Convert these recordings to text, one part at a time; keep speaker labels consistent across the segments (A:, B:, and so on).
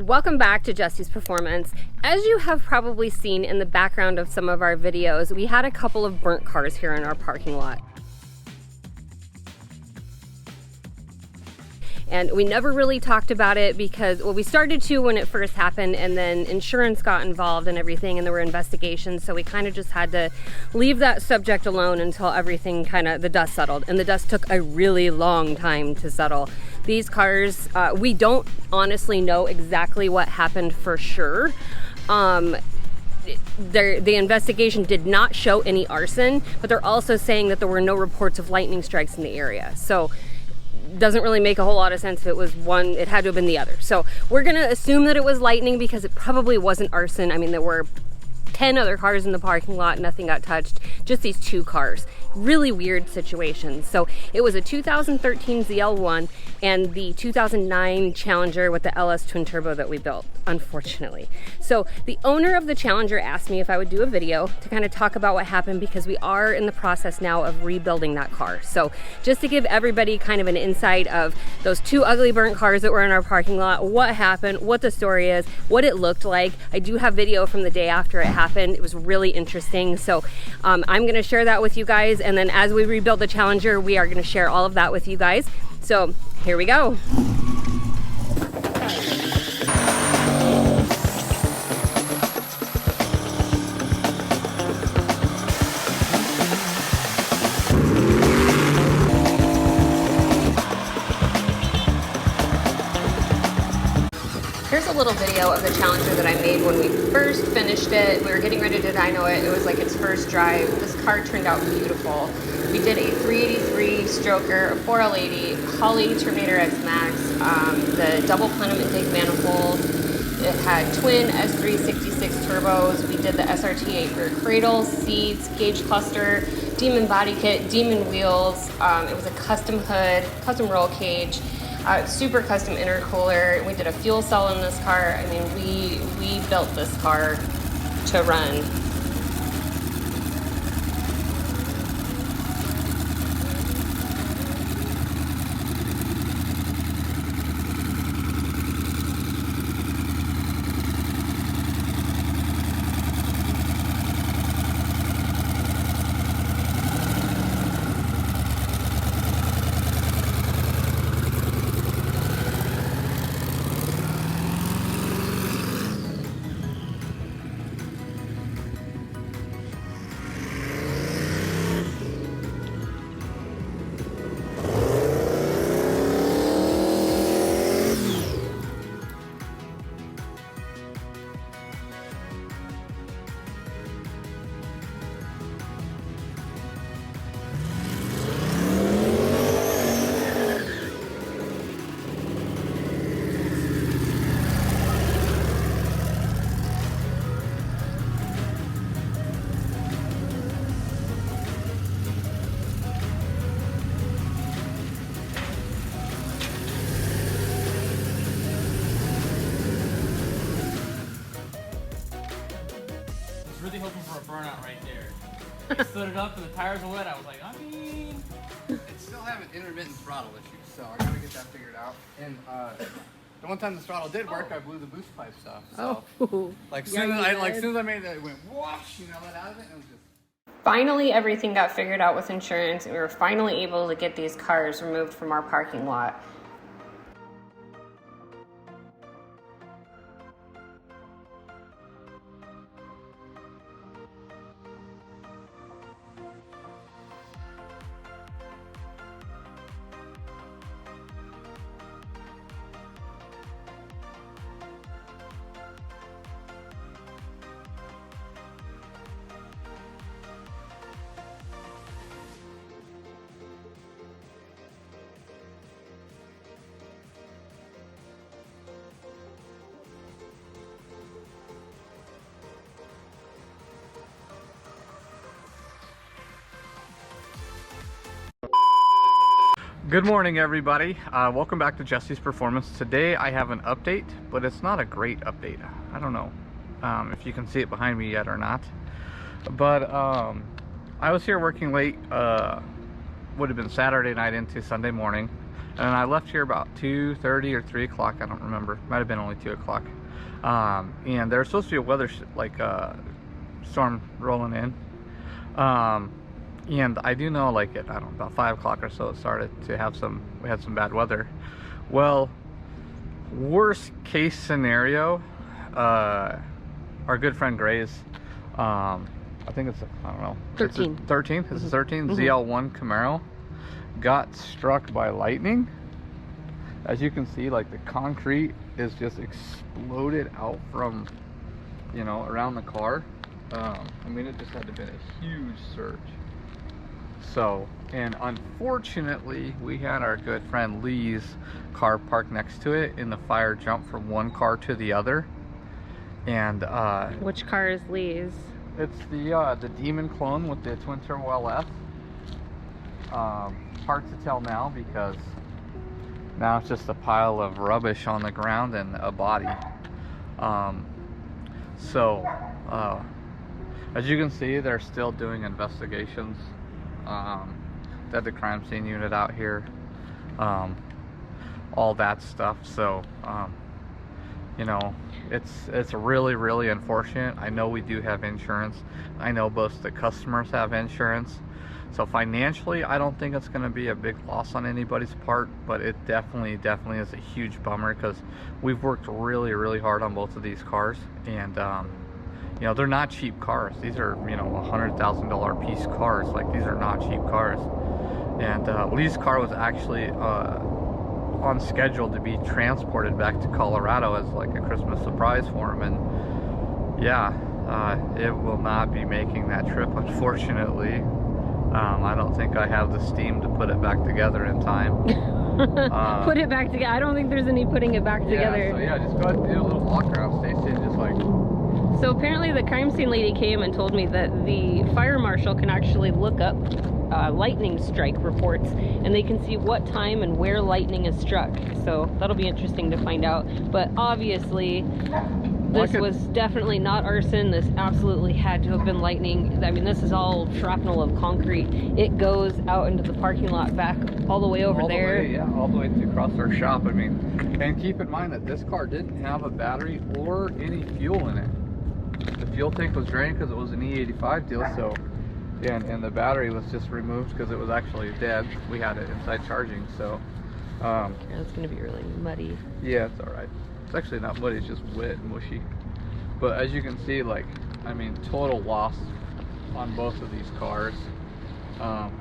A: Welcome back to Jessie's Performance. As you have probably seen in the background of some of our videos, we had a couple of burnt cars here in our parking lot. And we never really talked about it because, well, we started to when it first happened, and then insurance got involved and everything, and there were investigations, so we kind of just had to leave that subject alone until everything the dust settled. And the dust took a really long time to settle. These cars, we don't honestly know exactly what happened for sure. The investigation did not show any arson, but they're also saying that there were no reports of lightning strikes in the area. So doesn't really make a whole lot of sense. If it was one, it had to have been the other. So we're gonna assume that it was lightning because it probably wasn't arson. I mean, there were 10 other cars in the parking lot, nothing got touched, just these two cars. Really weird situation. So it was a 2013 ZL1 and the 2009 Challenger with the LS twin turbo that we built, unfortunately. So the owner of the Challenger asked me if I would do a video to kind of talk about what happened, because we are in the process now of rebuilding that car. So just to give everybody kind of an insight of those two ugly burnt cars that were in our parking lot, what happened, what the story is, what it looked like. I do have video from the day after it happened. It was really interesting. So I'm going to share that with you guys. And then as we rebuild the Challenger, we are going to share all of that with you guys. So here we go. Here's a little video of the Challenger that I made when we first finished it. We were getting ready to dyno it. It was like its first drive. This car turned out beautiful. We did a 383 stroker, a 4L80, Holley Terminator X Max, the double plenum intake manifold. It had twin S366 turbos. We did the SRT8 rear cradle, seats, gauge cluster, Demon body kit, Demon wheels. It was a custom hood, custom roll cage. Super custom intercooler. We did a fuel cell in this car. I mean, we built this car to run.
B: Really hoping for a burnout right there. I stood it up and the tires were wet. I was like, I mean,
C: it's still having intermittent throttle issues, so I gotta get that figured out. And the one time the throttle did work, I blew the boost pipe stuff. So, like soon as I made that, it went whoosh, you know, let out of it, and it was just.
A: Finally, everything got figured out with insurance, and we were finally able to get these cars removed from our parking lot.
C: Good morning, everybody. Welcome back to Jessie's Performance. Today I have an update, but it's not a great update. I don't know if you can see it behind me yet or not. But I was here working late, would have been Saturday night into Sunday morning. And I left here about 2:30 or 3 o'clock. I don't remember. Might have been only 2 o'clock. And there's supposed to be a weather storm rolling in. And I do know, like, at, I don't know, about 5 o'clock or so, it started to have we had some bad weather. Well, worst case scenario, our good friend Gray's, I think it's, I don't know,
A: 13.
C: 13? This is 13? ZL1 Camaro got struck by lightning. As you can see, like, the concrete is just exploded out from, you know, around the car. I mean, it just had to have been a huge surge. So, and unfortunately, we had our good friend Lee's car parked next to it, and the fire jumped from one car to the other. And
A: which car is Lee's?
C: It's the Demon clone with the twin turbo LS. Hard to tell now because now it's just a pile of rubbish on the ground and a body. As you can see, they're still doing investigations. They had the crime scene unit out here, all that stuff. So, you know, it's really, really unfortunate. I know we do have insurance. I know both the customers have insurance. So financially, I don't think it's going to be a big loss on anybody's part, but it definitely is a huge bummer because we've worked really, really hard on both of these cars, and you know, they're not cheap cars. These are, you know, $100,000 piece cars. Like, these are not cheap cars. And Lee's car was actually on schedule to be transported back to Colorado as like a Christmas surprise for him, and yeah, it will not be making that trip, unfortunately. I don't think I have the steam to put it back together in time.
A: Put it back together. I don't think there's any putting it back together.
C: So yeah, just go ahead and do a little walk around, Stacie, and just like.
A: So apparently the crime scene lady came and told me that the fire marshal can actually look up lightning strike reports, and they can see what time and where lightning is struck. So that'll be interesting to find out. But obviously, this was definitely not arson. This absolutely had to have been lightning. I mean, this is all shrapnel of concrete. It goes out into the parking lot back all the way over there.
C: All the way to across our shop. I mean, and keep in mind that this car didn't have a battery or any fuel in it. The fuel tank was drained because it was an E85 deal, so, and the battery was just removed because it was actually dead. We had it inside charging, so.
A: It's gonna be really muddy.
C: Yeah, it's all right. It's actually not muddy, it's just wet and mushy. But as you can see, like, I mean, total loss on both of these cars,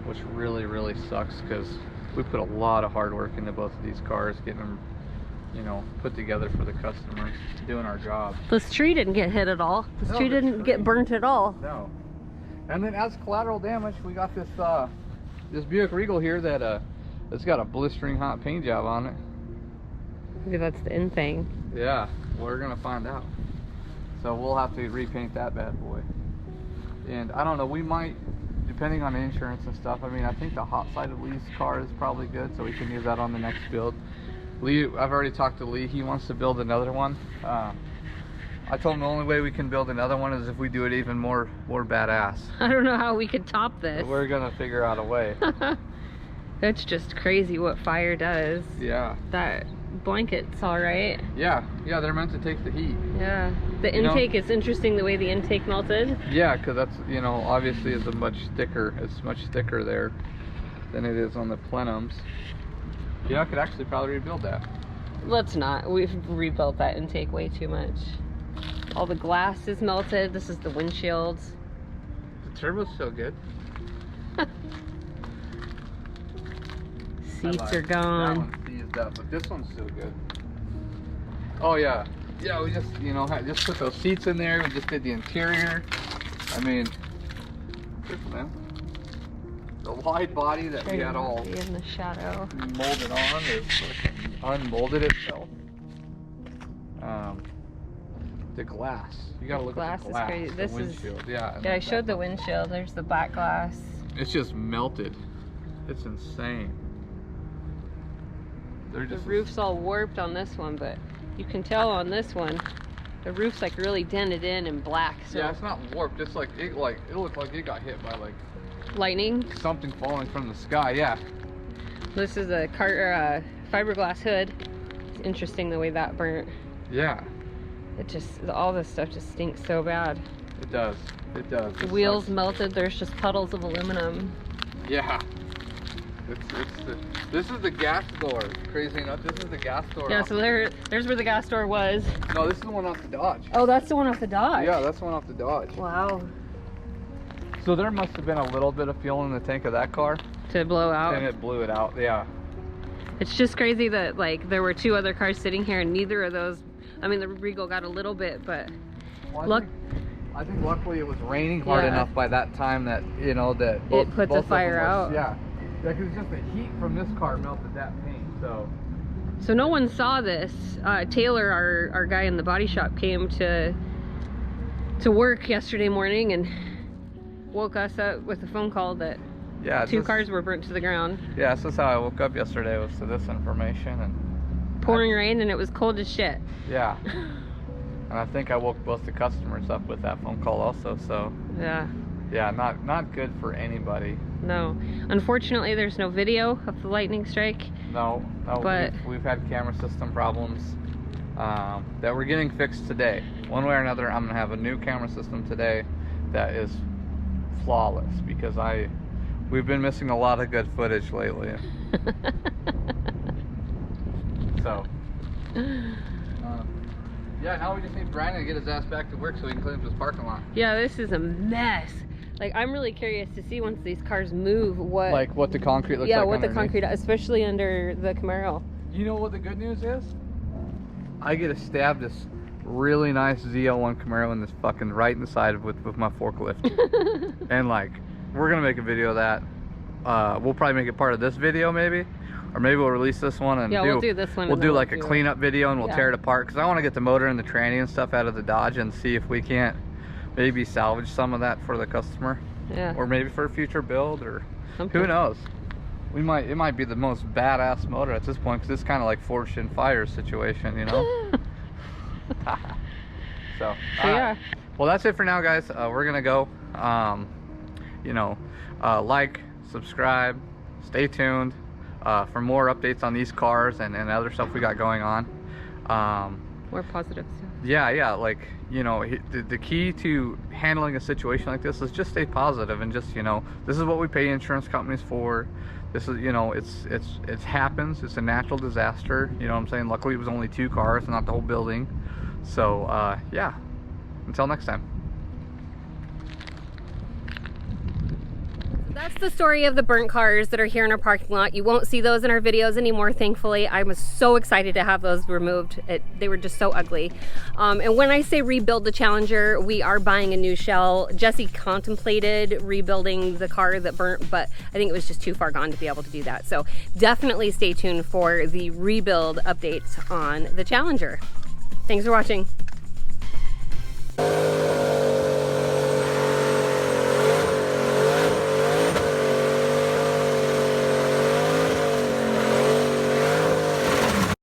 C: which really, really sucks because we put a lot of hard work into both of these cars, getting them, you know, put together for the customers, doing our job.
A: This tree didn't get hit at all. This tree didn't get burnt at all.
C: No. And then as collateral damage, we got this this Buick Regal here that it's got a blistering hot paint job on it.
A: Maybe that's the end thing.
C: Yeah, we're gonna find out. So we'll have to repaint that bad boy. And I don't know, we might, depending on insurance and stuff. I mean, I think the hot side of Lee's car is probably good, so we can use that on the next build. Lee, I've already talked to Lee. He wants to build another one. I told him the only way we can build another one is if we do it even more badass.
A: I don't know how we could top this.
C: We're gonna figure out a way.
A: That's just crazy what fire does.
C: Yeah.
A: That blanket's all right.
C: Yeah, they're meant to take the heat.
A: Yeah. The intake is interesting, the way the intake melted.
C: Yeah, because that's, you know, obviously it's much thicker there than it is on the plenums. Yeah, I could actually probably rebuild that.
A: Let's not. We've rebuilt that intake way too much. All the glass is melted. This is the windshield.
C: The turbo's still good.
A: Seats are gone.
C: That one's seized up, but this one's still good. Oh yeah. Yeah, we just, you know, just put those seats in there. We just did the interior. I mean, man. The wide body that we had all
A: in the shadow
C: molded on is unmolded itself. The glass, you gotta look at the glass.
A: Is crazy. This
C: windshield.
A: Yeah, I showed the windshield. There's the back glass.
C: It's just melted. It's insane.
A: The roof's all warped on this one, but you can tell on this one the roof's like really dented in and black. So
C: yeah, it's not warped. It's like it looked like it got hit by like
A: lightning,
C: something falling from the sky. Yeah.
A: This is a fiberglass hood. It's interesting the way that burnt.
C: Yeah.
A: It just, all this stuff just stinks so bad.
C: It does. It does.
A: The wheels melted. There's just puddles of aluminum.
C: Yeah. This is the gas door. Crazy enough, this is the gas door.
A: Yeah, so there's where the gas door was.
C: No, this is the one off the Dodge.
A: Oh, that's the one off the Dodge.
C: Yeah, that's the one off the Dodge.
A: Wow.
C: So there must have been a little bit of fuel in the tank of that car.
A: To blow out.
C: And it blew it out, yeah.
A: It's just crazy that like there were 2 other cars sitting here and neither of those, I mean the Regal got a little bit, but
C: well, I think luckily it was raining hard enough by that time that, you know, that
A: it put the fire out.
C: Yeah. Yeah, because just the heat from this car melted that paint, so.
A: So no one saw this. Taylor, our guy in the body shop, came to work yesterday morning and woke us up with a phone call that 2 cars were burnt to the ground.
C: Yeah, this is how I woke up yesterday, was to this information. And
A: pouring rain and it was cold as shit.
C: Yeah. And I think I woke both the customers up with that phone call also, so.
A: Yeah.
C: Yeah, not good for anybody.
A: No. Unfortunately, there's no video of the lightning strike.
C: No,
A: but
C: we've had camera system problems that we're getting fixed today. One way or another, I'm gonna have a new camera system today that is flawless because we've been missing a lot of good footage lately. So, yeah, now we just need Brandon to get his ass back to work so he can clean up his parking lot.
A: Yeah, this is a mess. Like, I'm really curious to see once these cars move what
C: the concrete looks like.
A: Yeah, what
C: underneath.
A: the concrete, especially under the Camaro.
C: You know what the good news is? I get to stab this really nice ZL1 Camaro in this fucking right in the side with my forklift. And like, we're gonna make a video of that. We'll probably make it part of this video maybe. Or maybe we'll release this one and
A: we'll do this one.
C: We'll do like a cleanup video and we'll tear it apart. Because I want to get the motor and the tranny and stuff out of the Dodge and see if we can't maybe salvage some of that for the customer.
A: Yeah.
C: Or maybe for a future build or
A: something.
C: Who knows. It might be the most badass motor at this point because it's kind of like Forged in Fire situation, you know? So
A: yeah.
C: Well, that's it for now, guys. We're going to go. You know, like, subscribe, stay tuned. For more updates on these cars and other stuff we got going on.
A: More positive stuff.
C: Yeah, like, you know, the key to handling a situation like this is just stay positive and just, you know, this is what we pay insurance companies for. This is, you know, it happens. It's a natural disaster. You know what I'm saying? Luckily it was only 2 cars, not the whole building. So, yeah. Until next time.
A: That's the story of the burnt cars that are here in our parking lot. You won't see those in our videos anymore, thankfully. I was so excited to have those removed. They were just so ugly. And when I say rebuild the Challenger, we are buying a new shell. Jessie contemplated rebuilding the car that burnt, but I think it was just too far gone to be able to do that. So definitely stay tuned for the rebuild updates on the Challenger. Thanks for watching.